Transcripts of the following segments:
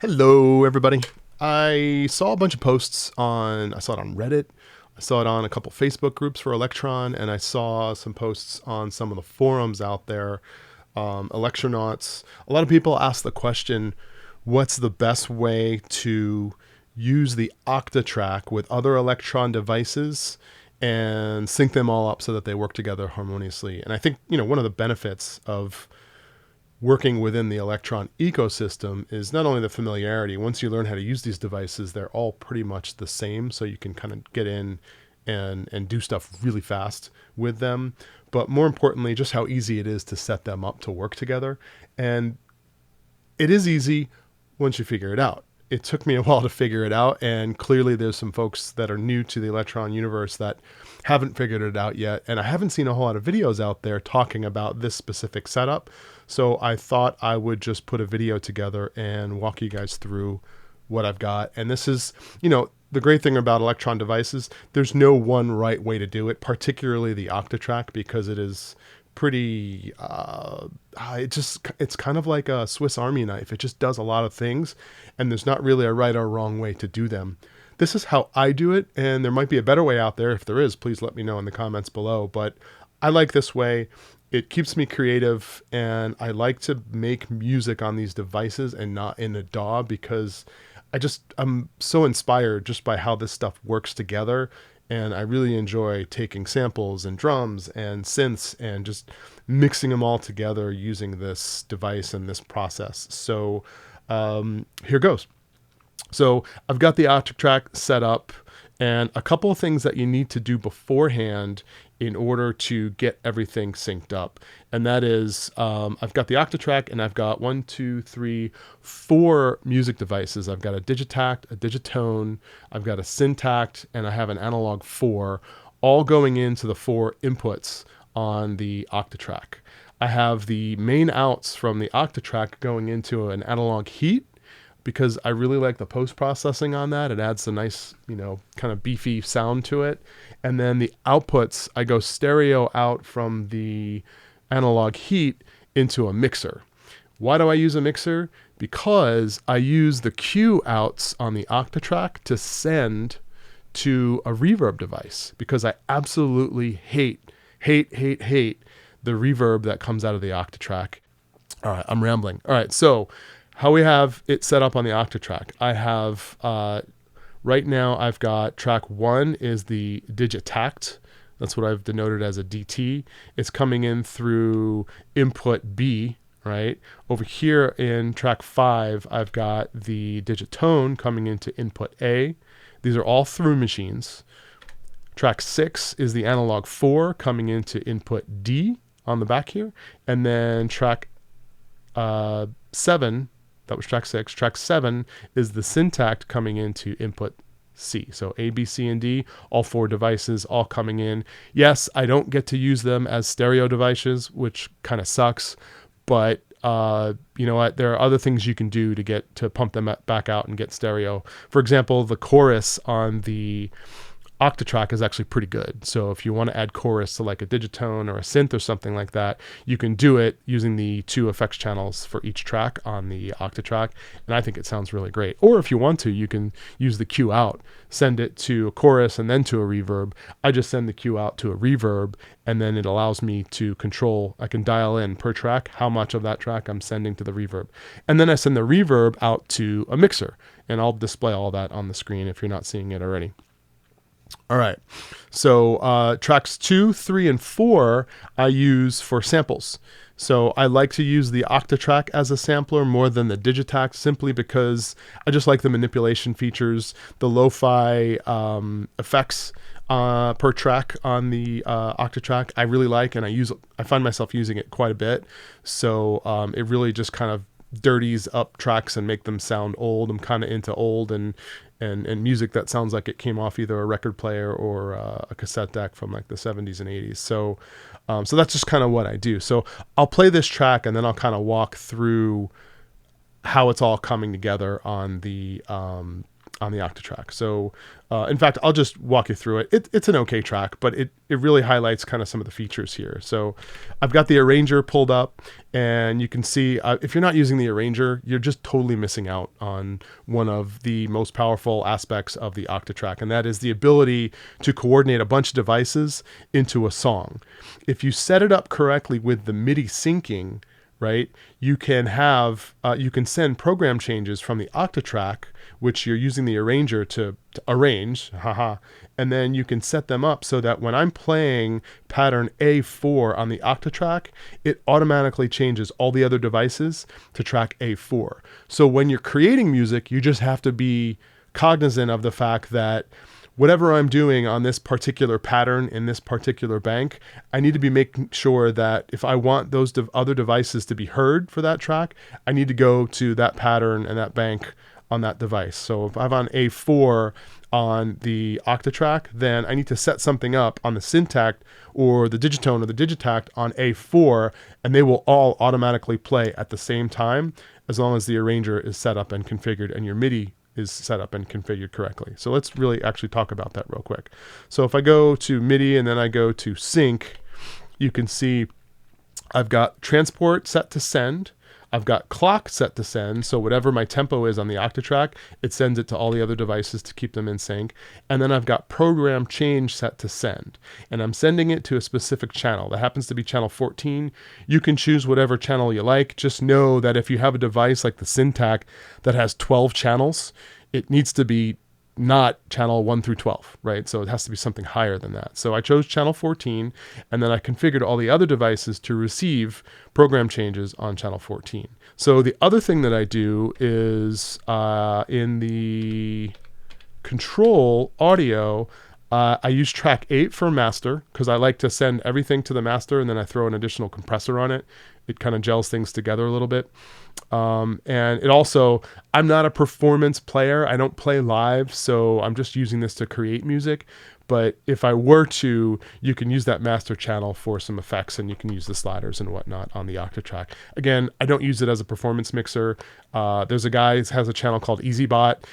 Hello, everybody. I saw a bunch of posts I saw it on Reddit. I saw it on a couple Facebook groups for Elektron, and I saw some posts on some of the forums out there. Elektronauts. A lot of people ask the question, what's the best way to use the Octatrack with other Elektron devices and sync them all up so that they work together harmoniously? And I think, one of the benefits of working within the Elektron ecosystem is not only the familiarity. Once you learn how to use these devices, they're all pretty much the same, so you can kind of get in and do stuff really fast with them. But more importantly, just how easy it is to set them up to work together. And it is easy once you figure it out. It took me a while to figure it out, and clearly there's some folks that are new to the Elektron universe that haven't figured it out yet, and I haven't seen a whole lot of videos out there talking about this specific setup, so I thought I would just put a video together and walk you guys through what I've got. And this is, the great thing about Elektron devices, there's no one right way to do it, particularly the Octatrack, because it is pretty it's kind of like a Swiss Army knife. It just does a lot of things, and there's not really a right or wrong way to do them. This is how I do it, and there might be a better way out there. If there is, please let me know in the comments below, but I like this way. It keeps me creative, and I like to make music on these devices and not in a DAW, because I'm so inspired just by how this stuff works together. And I really enjoy taking samples and drums and synths and just mixing them all together using this device and this process. So here goes. So I've got the Octatrack set up, and a couple of things that you need to do beforehand in order to get everything synced up. And that is, I've got the Octatrack, and I've got 4 music devices. I've got a Digitakt, a Digitone, I've got a Syntakt, and I have an Analog 4, all going into the 4 inputs on the Octatrack. I have the main outs from the Octatrack going into an analog heat, because I really like the post-processing on that. It adds a nice, kind of beefy sound to it. And then the outputs, I go stereo out from the analog heat into a mixer. Why do I use a mixer? Because I use the Q outs on the Octatrack to send to a reverb device, because I absolutely hate the reverb that comes out of the Octatrack. All right, I'm rambling. All right, so how we have it set up on the Octatrack. I have, right now I've got track 1 is the Digitakt. That's what I've denoted as a DT. It's coming in through input B, right? Over here in track 5, I've got the Digitone coming into input A. These are all through machines. Track 6 is the Analog 4 coming into input D on the back here. And then track 7, that was track 6. Track 7 is the Syntakt coming into input C. So A, B, C, and D, all 4 devices all coming in. Yes, I don't get to use them as stereo devices, which kind of sucks. But you know what? There are other things you can do to pump them back out and get stereo. For example, the chorus on the Octatrack is actually pretty good. So if you want to add chorus to like a Digitone or a synth or something like that, you can do it using the 2 effects channels for each track on the Octatrack, and I think it sounds really great. Or if you want to, you can use the Q out, send it to a chorus and then to a reverb. I just send the Q out to a reverb, and then it allows me to control, I can dial in per track how much of that track I'm sending to the reverb. And then I send the reverb out to a mixer, and I'll display all that on the screen if you're not seeing it already. All right, so tracks 2, 3, and 4 I use for samples. So I like to use the Octatrack as a sampler more than the Digitakt, simply because I just like the manipulation features, the lo-fi effects per track on the Octatrack I really like, and I find myself using it quite a bit. So it really just kind of dirties up tracks and make them sound old. I'm kind of into old and music that sounds like it came off either a record player or a cassette deck from like the 70s and 80s. So so that's just kind of what I do. So I'll play this track, and then I'll kind of walk through how it's all coming together on the on the Octatrack. So in fact, I'll just walk you through it. It's an okay track, but it really highlights kind of some of the features here. So I've got the arranger pulled up, and you can see if you're not using the arranger, you're just totally missing out on one of the most powerful aspects of the Octatrack, and that is the ability to coordinate a bunch of devices into a song. If you set it up correctly with the MIDI syncing, right, you can send program changes from the Octatrack, which you're using the arranger to arrange, and then you can set them up so that when I'm playing pattern A4 on the Octatrack, it automatically changes all the other devices to track A4. So when you're creating music, you just have to be cognizant of the fact that whatever I'm doing on this particular pattern in this particular bank, I need to be making sure that if I want those other devices to be heard for that track, I need to go to that pattern and that bank on that device. So if I'm on A4 on the Octatrack, then I need to set something up on the Syntakt or the Digitone or the Digitakt on A4, and they will all automatically play at the same time as long as the arranger is set up and configured and your MIDI is set up and configured correctly. So let's really actually talk about that real quick. So if I go to MIDI and then I go to sync, you can see I've got transport set to send. I've got clock set to send. So whatever my tempo is on the Octatrack, it sends it to all the other devices to keep them in sync. And then I've got program change set to send. And I'm sending it to a specific channel. That happens to be channel 14. You can choose whatever channel you like. Just know that if you have a device like the Syntakt that has 12 channels, it needs to be not channel 1 through 12, right? So it has to be something higher than that. So I chose channel 14, and then I configured all the other devices to receive program changes on channel 14. So the other thing that I do is in the control audio, I use track 8 for master because I like to send everything to the master and then I throw an additional compressor on it. It kind of gels things together a little bit. And it also, I'm not a performance player. I don't play live, so I'm just using this to create music. But if I were to, you can use that master channel for some effects, and you can use the sliders and whatnot on the Octatrack. Again, I don't use it as a performance mixer. There's a guy who has a channel called EasyBot.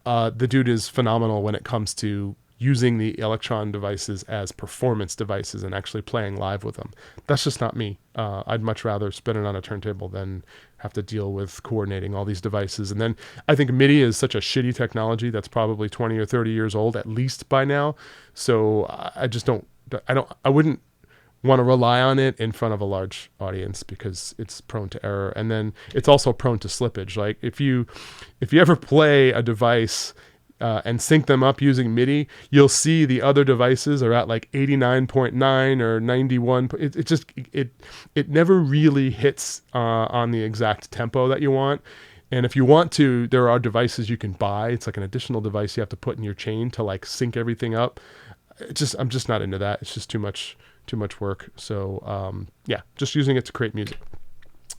The dude is phenomenal when it comes to using the Elektron devices as performance devices and actually playing live with them. That's just not me. I'd much rather spin it on a turntable than have to deal with coordinating all these devices. And then I think MIDI is such a shitty technology that's probably 20 or 30 years old at least by now. So I wouldn't want to rely on it in front of a large audience because it's prone to error. And then it's also prone to slippage. Like if you ever play a device and sync them up using MIDI, you'll see the other devices are at like 89.9 or 91. It never really hits on the exact tempo that you want. And if you want to, there are devices you can buy. It's like an additional device you have to put in your chain to like sync everything up. I'm just not into that. It's just too much work. So yeah, just using it to create music.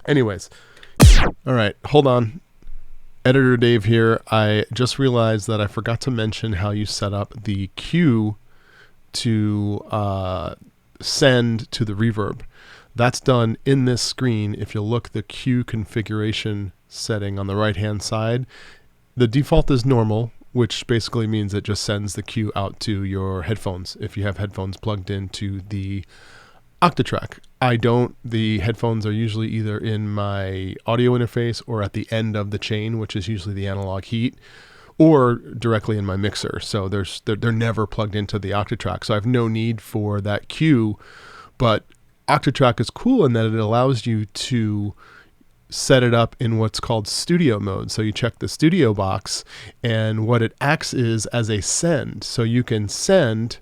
Anyways. All right, hold on. Editor Dave here. I just realized that I forgot to mention how you set up the cue to send to the reverb. That's done in this screen. If you look the cue configuration setting on the right hand side, the default is normal, which basically means it just sends the cue out to your headphones if you have headphones plugged into the Octatrack. I don't. The headphones are usually either in my audio interface or at the end of the chain, which is usually the analog heat, or directly in my mixer. So they're never plugged into the Octatrack. So I have no need for that cue. But Octatrack is cool in that it allows you to set it up in what's called studio mode. So you check the studio box, and what it acts is as a send. So you can send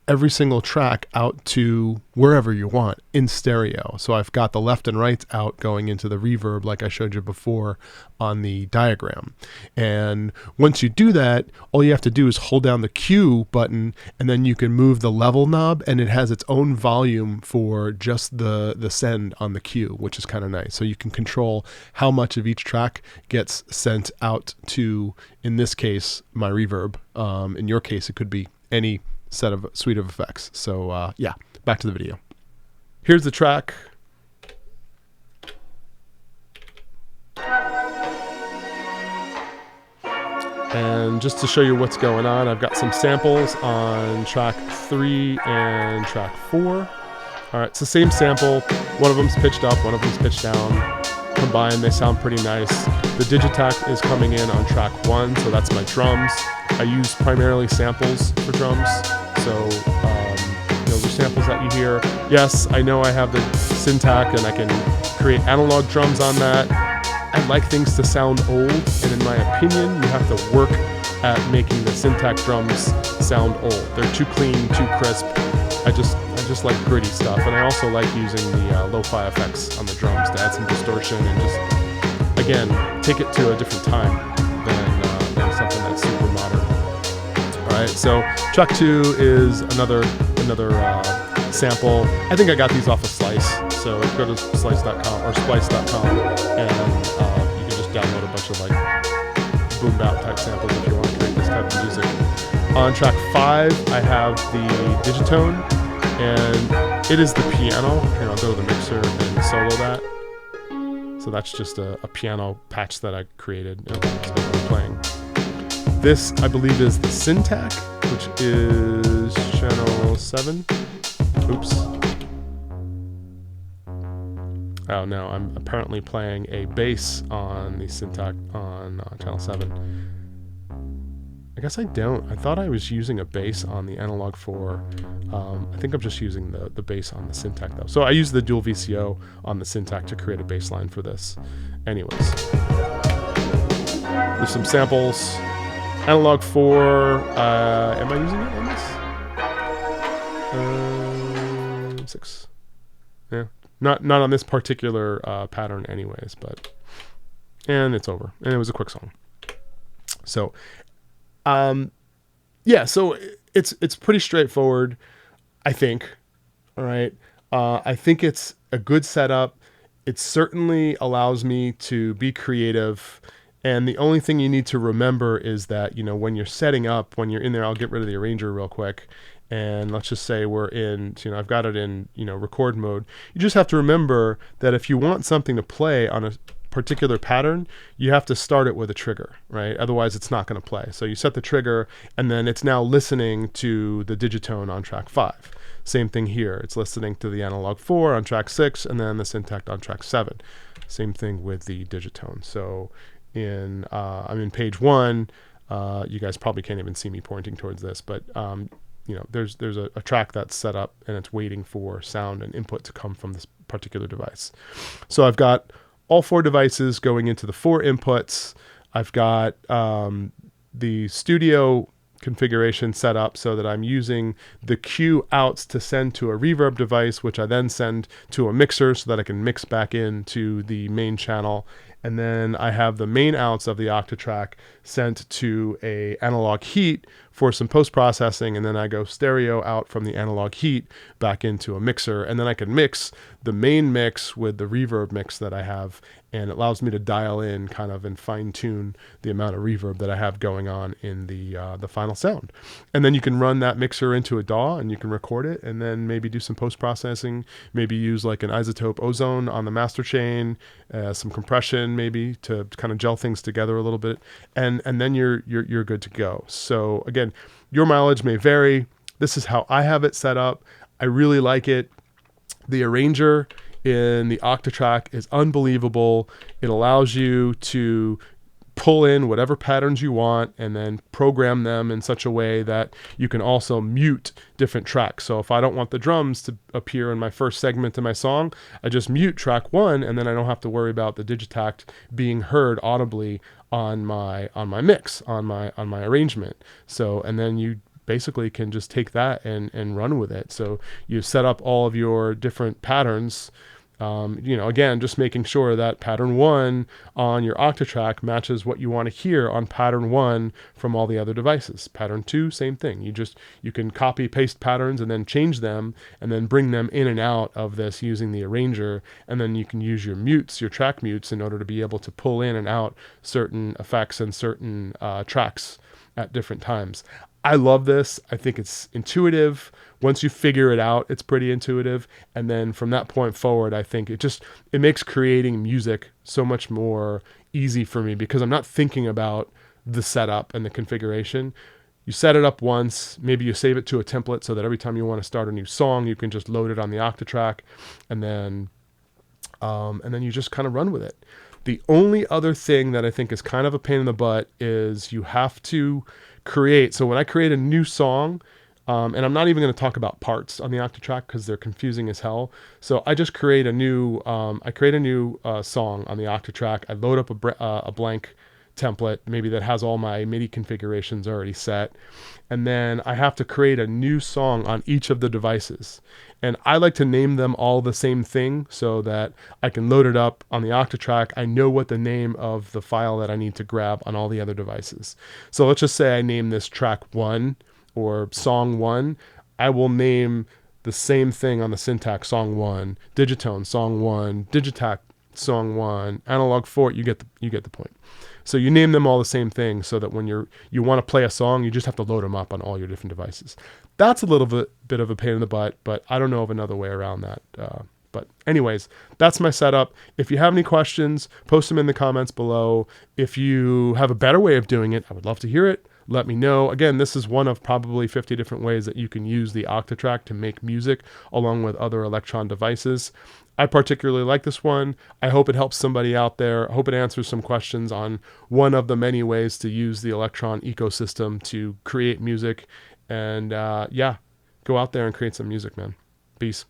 every single track out to wherever you want in stereo. So I've got the left and right out going into the reverb like I showed you before on the diagram. And once you do that, all you have to do is hold down the cue button, and then you can move the level knob, and it has its own volume for just the send on the cue, which is kind of nice. So you can control how much of each track gets sent out to, in this case, my reverb. In your case, it could be any suite of effects. So yeah, back to the video. Here's the track. And just to show you what's going on, I've got some samples on track 3 and track 4. All right, it's the same sample. One of them's pitched up, one of them's pitched down. Combined, they sound pretty nice. The Digitakt is coming in on track 1, so that's my drums. I use primarily samples for drums, so those are samples that you hear. Yes, I know I have the Syntakt and I can create analog drums on that. I like things to sound old, and in my opinion, you have to work at making the Syntakt drums sound old. They're too clean, too crisp. I just like gritty stuff, and I also like using the lo-fi effects on the drums to add some distortion and just, again, take it to a different time than something that's super modern. All right, so track 2 is another sample. I think I got these off of Slice, so go to slice.com or splice.com, and you can just download a bunch of like boom bap type samples if you want to create this type of music. On track 5, I have the Digitone, and it is the piano. Here, I'll go to the mixer and solo that. So that's just a piano patch that I created. So I'm playing. This, I believe, is the Syntakt, which is channel 7. Oops. Oh no, I'm apparently playing a bass on the Syntakt on channel 7. I guess I don't. I thought I was using a bass on the Analog 4. I think I'm just using the bass on the Syntakt though. So I use the dual VCO on the Syntakt to create a bass line for this. Anyways, there's some samples. Analog 4. Am I using it on this? 6. Yeah, not on this particular pattern, anyways. But and it's over. And it was a quick song. So. Yeah, so it's pretty straightforward, I think. All right. I think it's a good setup. It certainly allows me to be creative. And the only thing you need to remember is that, when you're setting up, when you're in there, I'll get rid of the arranger real quick. And let's just say we're in, I've got it in, record mode. You just have to remember that if you want something to play on a particular pattern, you have to start it with a trigger, right? Otherwise it's not going to play. So you set the trigger, and then it's now listening to the Digitone on track 5. Same thing here. It's listening to the Analog 4 on track 6, and then the Syntakt on track 7. Same thing with the Digitone. So I'm in page 1. You guys probably can't even see me pointing towards this, but there's a track that's set up, and it's waiting for sound and input to come from this particular device. So I've got all 4 devices going into the 4 inputs. I've got the studio configuration set up so that I'm using the cue outs to send to a reverb device, which I then send to a mixer so that I can mix back into the main channel. And then I have the main outs of the Octatrack sent to a analog heat for some post-processing, and then I go stereo out from the analog heat back into a mixer, and then I can mix the main mix with the reverb mix that I have, and it allows me to dial in kind of and fine-tune the amount of reverb that I have going on in the final sound. And then you can run that mixer into a DAW, and you can record it, and then maybe do some post-processing, maybe use like an isotope ozone on the master chain, some compression maybe to kind of gel things together a little bit, and then you're good to go. So again, your mileage may vary. This is how I have it set up. I really like it. The arranger in the Octatrack is unbelievable. It allows you to pull in whatever patterns you want and then program them in such a way that you can also mute different tracks. So if I don't want the drums to appear in my first segment of my song, I just mute track 1, and then I don't have to worry about the Digitakt being heard audibly on my mix, on my arrangement. So, and then you basically can just take that and run with it. So you set up all of your different patterns. Again, just making sure that pattern 1 on your Octatrack matches what you want to hear on pattern 1 from all the other devices. Pattern 2, same thing. You can copy paste patterns and then change them and then bring them in and out of this using the arranger. And then you can use your mutes, your track mutes, in order to be able to pull in and out certain effects and certain tracks at different times. I love this. I think it's intuitive. Once you figure it out, it's pretty intuitive. And then from that point forward, I think it makes creating music so much more easy for me because I'm not thinking about the setup and the configuration. You set it up once, maybe you save it to a template so that every time you want to start a new song, you can just load it on the Octatrack, and then you just kind of run with it. The only other thing that I think is kind of a pain in the butt is you have to create. So when I create a new song, and I'm not even going to talk about parts on the Octatrack because they're confusing as hell. So I just create a new, song on the Octatrack. I load up a blank template, maybe that has all my MIDI configurations already set. And then I have to create a new song on each of the devices. And I like to name them all the same thing so that I can load it up on the Octatrack. I know what the name of the file that I need to grab on all the other devices. So let's just say I name this track 1 or song 1. I will name the same thing on the Syntakt, song 1, Digitone, song 1, Digitakt, song 1, Analog 4. You get the point. So you name them all the same thing so that when you want to play a song, you just have to load them up on all your different devices. That's a little bit of a pain in the butt, but I don't know of another way around that. But anyways, that's my setup. If you have any questions, post them in the comments below. If you have a better way of doing it, I would love to hear it. Let me know. Again, this is one of probably 50 different ways that you can use the Octatrack to make music along with other Elektron devices. I particularly like this one. I hope it helps somebody out there. I hope it answers some questions on one of the many ways to use the Elektron ecosystem to create music. And yeah, go out there and create some music, man. Peace.